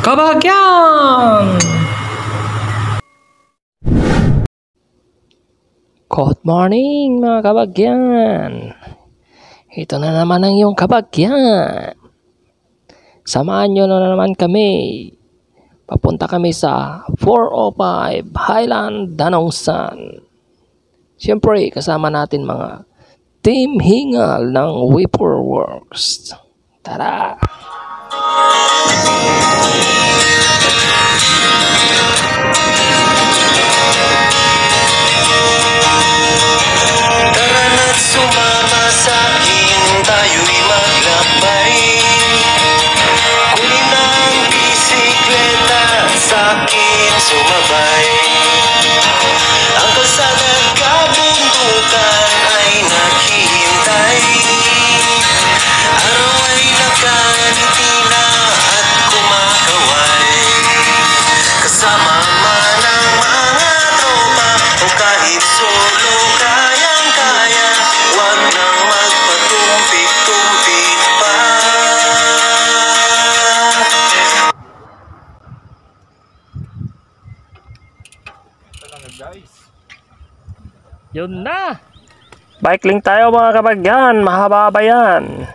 Kabagyan! Good morning mga kabagyan! Ito na naman ang iyong kabagyan. Samahan nyo na naman kami. Papunta kami sa 405 Highland Danongsan. Siyempre kasama natin mga Team Hingal ng Whipper Works. Tara! Tara na't sumama sa'kin, tayo'y maglakbay. Kunin ang bisikleta, sa'kin sumabay. Ang kalsada't kabundukan ay naghihintay. Araw ay nakangiti na at kumakaway. Kasama man ang mga tropa o kahit solo, kayang-kaya. Huwag nang magpatumpik-tumpik pa. Yun na! Bike link tayo mga kabagyan. Mahaba yan.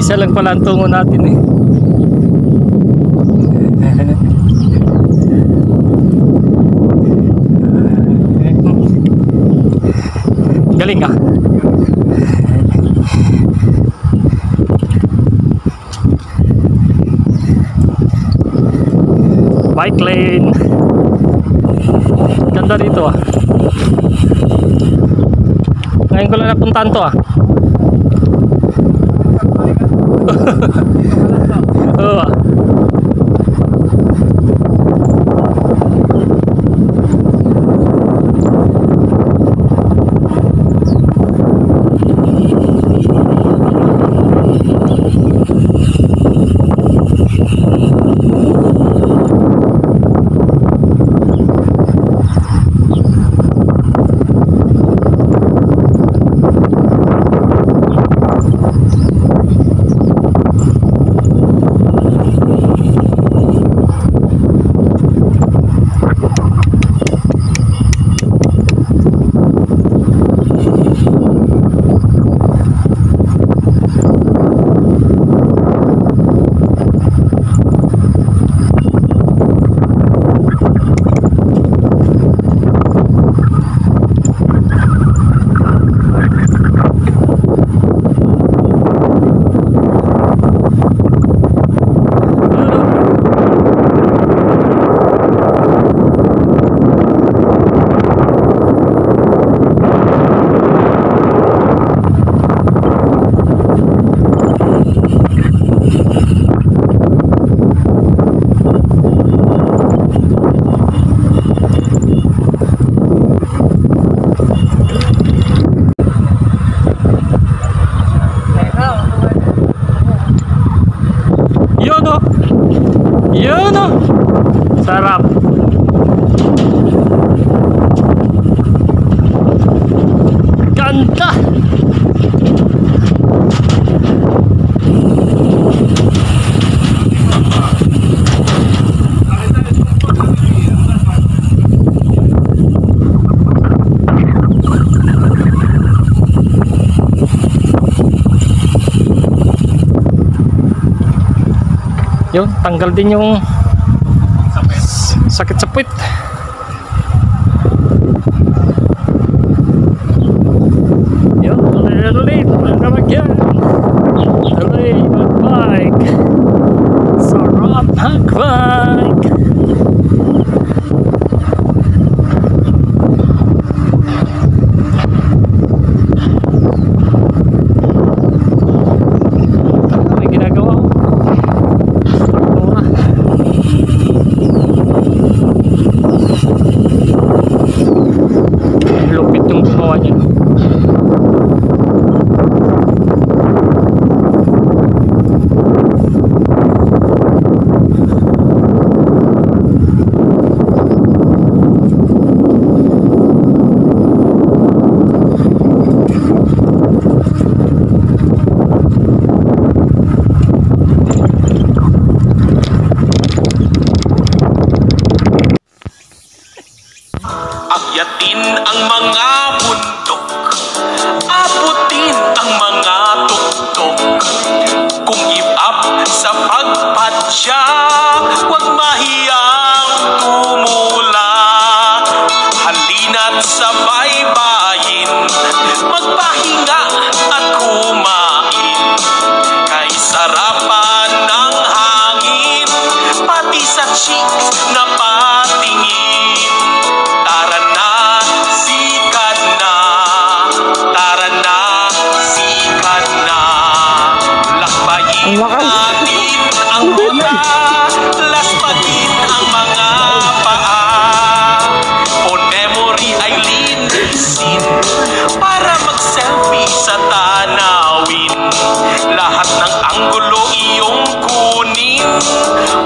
Isa lang pala ang tungo natin eh. Galing ah. Bike lane. Ganda dito ah. Ngayon ko lang napuntahan to ah. Oo. Yun o. Sarap. Ganda. Yun, tanggal din yung sakit sa puwit. Yun, ulit mga kabagyan. Tuloy mag-bike. Sarap mag-bike. May ginagawa ko. Lupit yung gumawa niya. Akyatin ang mga bundok, abutin ang mga tuktok. Kung give up sa pagpadya, huwag mahiyang tumula. Halina't sa baybayin, magpahinga at kumain. Kay sarapan ng hangin, pati sa cheeks na patingin. Tara na, sikat na. Tara na, sikat na. Lakbayin natin ang mata, laspagin ang mga paa. On memory ay linisin, para mag-selfie sa tanawin. Lahat ng anggulo iyong kunin,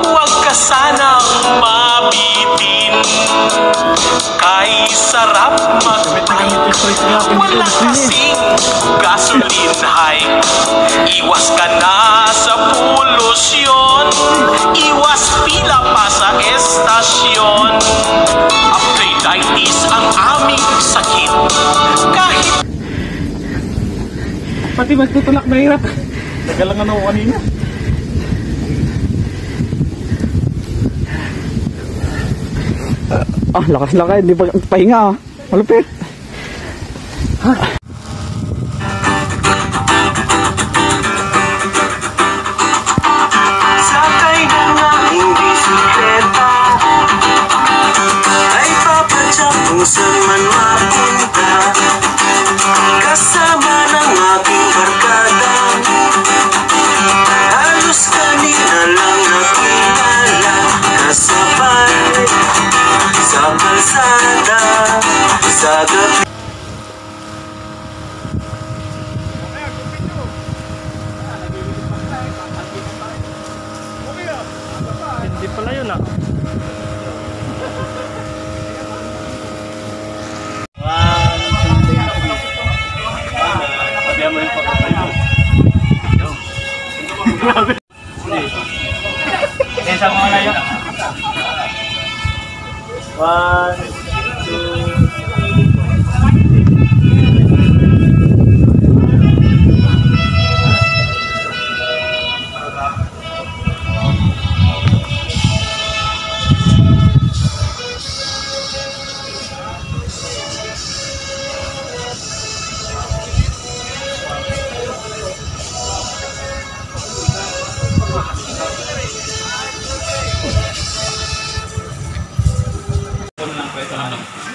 huwag ka sanang mabitin. Kay sarap mag-bike, wala kasing gasoline hike. Iwas ka na sa polusyon, iwas pila pa sa estasyon. Arthritis ang aming sakit, kahit Pati magtutulak na hirap. Nagalangan ako kanina. Lakas-lakas. Hindi pa pahinga ah. Malupit. sakay ng aking bisikleta, ay papadyak kung saan man mapunta. Kasama ng aking barkada, halos kanina lang nakilala. Kasabay sa kalsada, sa gabi. Hindi pala yun ah. Isa mo na yun. 1, 2.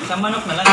Isang manok na lang.